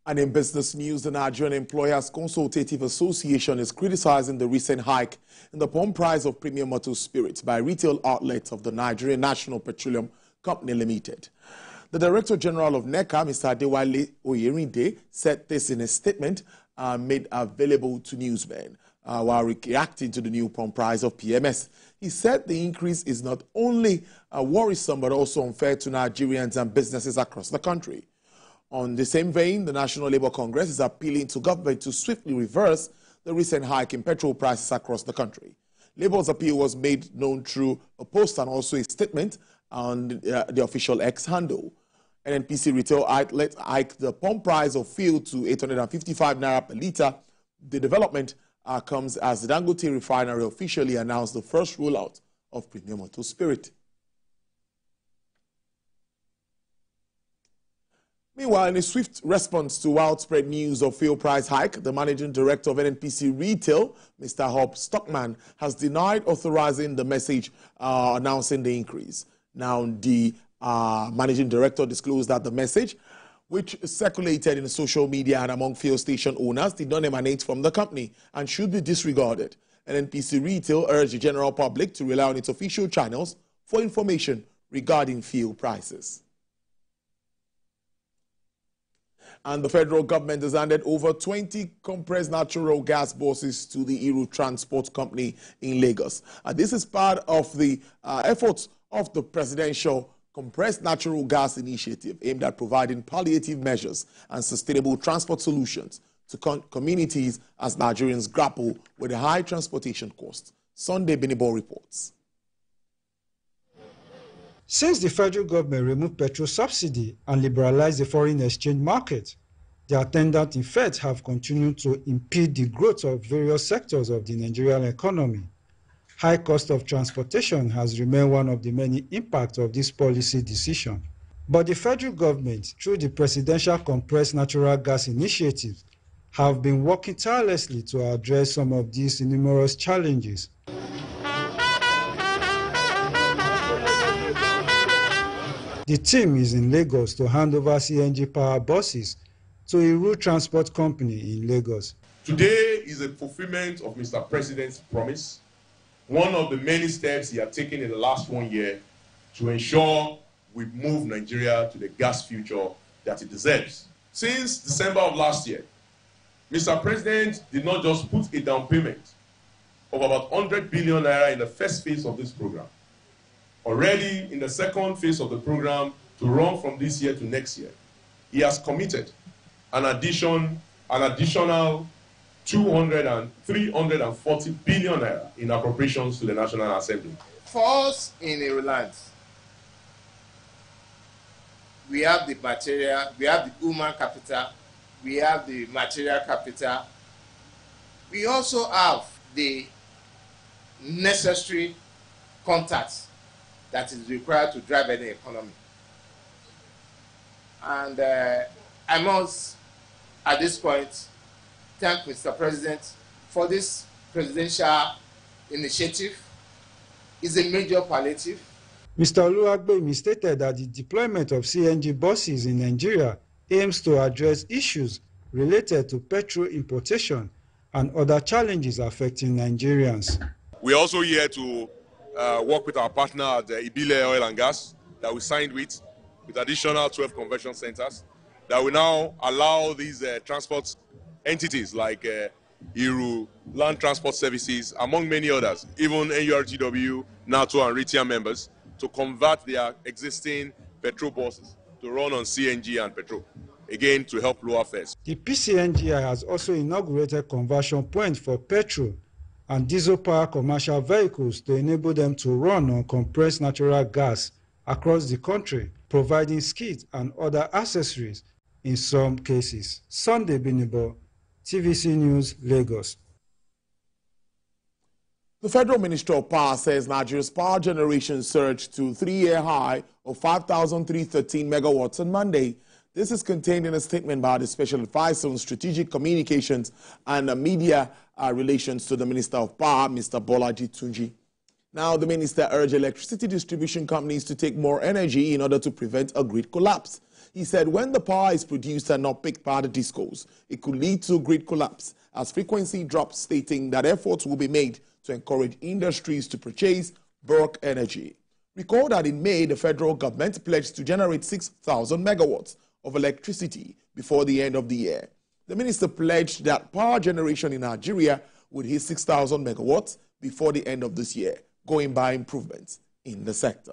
And in business news, the Nigerian Employers Consultative Association is criticizing the recent hike in the pump price of premium motor spirits by retail outlets of the Nigerian National Petroleum Company Limited. The Director General of NECA, Mr. Adewale Oyerinde, said this in a statement made available to newsmen while reacting to the new pump price of PMS. He said the increase is not only worrisome but also unfair to Nigerians and businesses across the country. On the same vein, the National Labour Congress is appealing to government to swiftly reverse the recent hike in petrol prices across the country. Labour's appeal was made known through a post and also a statement on the official X handle. NNPC retail outlet hiked the pump price of fuel to 855 naira per litre. The development comes as the Dangote refinery officially announced the first rollout of premium auto spirit. Meanwhile, in a swift response to widespread news of fuel price hike, the managing director of NNPC Retail, Mr. Hob Stockman, has denied authorizing the message announcing the increase. Now, the managing director disclosed that the message, which circulated in social media and among fuel station owners, did not emanate from the company and should be disregarded. NNPC Retail urged the general public to rely on its official channels for information regarding fuel prices. And the federal government has handed over 20 compressed natural gas buses to the Iru Transport Company in Lagos. This is part of the efforts of the presidential compressed natural gas initiative aimed at providing palliative measures and sustainable transport solutions to communities as Nigerians grapple with the high transportation costs. Sunday Binibo reports. Since the federal government removed petrol subsidy and liberalized the foreign exchange market, the attendant effects have continued to impede the growth of various sectors of the Nigerian economy. High cost of transportation has remained one of the many impacts of this policy decision. But the federal government, through the Presidential Compressed Natural Gas Initiative, have been working tirelessly to address some of these numerous challenges. The team is in Lagos to hand over CNG power buses to Iru Transport Company in Lagos. Today is a fulfillment of Mr. President's promise, one of the many steps he had taken in the last 1 year to ensure we move Nigeria to the gas future that it deserves. Since December of last year, Mr. President did not just put a down payment of about 100 billion naira in the first phase of this program. Already in the second phase of the program, to run from this year to next year, he has committed an additional 200 and 340 billion naira in appropriations to the National Assembly. For us in Ireland, we have the material, we have the human capital, we have the material capital. We also have the necessary contacts that is required to drive any economy. And I must, at this point, thank Mr. President for this presidential initiative. It's a major palliative. Mr. Oluwagbemi stated that the deployment of CNG buses in Nigeria aims to address issues related to petrol importation and other challenges affecting Nigerians. We are also here to work with our partner at Ibile Oil and Gas that we signed with additional 12 conversion centers that will now allow these transport entities like Iru, Land Transport Services, among many others, even NURTW, NATO and RITIA members, to convert their existing petrol buses to run on CNG and petrol, again to help lower fares. The PCNGI has also inaugurated conversion points for petrol and diesel power commercial vehicles to enable them to run on compressed natural gas across the country, providing skids and other accessories in some cases. Sunday Binibo, TVC News, Lagos. The Federal Ministry of Power says Nigeria's power generation surged to a 3-year high of 5,313 megawatts on Monday. This is contained in a statement by the Special Advisor on Strategic Communications and Media Relations to the Minister of Power, Mr. Bolaji Tunji. Now, the minister urged electricity distribution companies to take more energy in order to prevent a grid collapse. He said when the power is produced and not picked by the discos, it could lead to grid collapse as frequency drops, stating that efforts will be made to encourage industries to purchase bulk energy. Recall that in May, the federal government pledged to generate 6,000 megawatts of electricity before the end of the year. The minister pledged that power generation in Nigeria would hit 6,000 megawatts before the end of this year, going by improvements in the sector.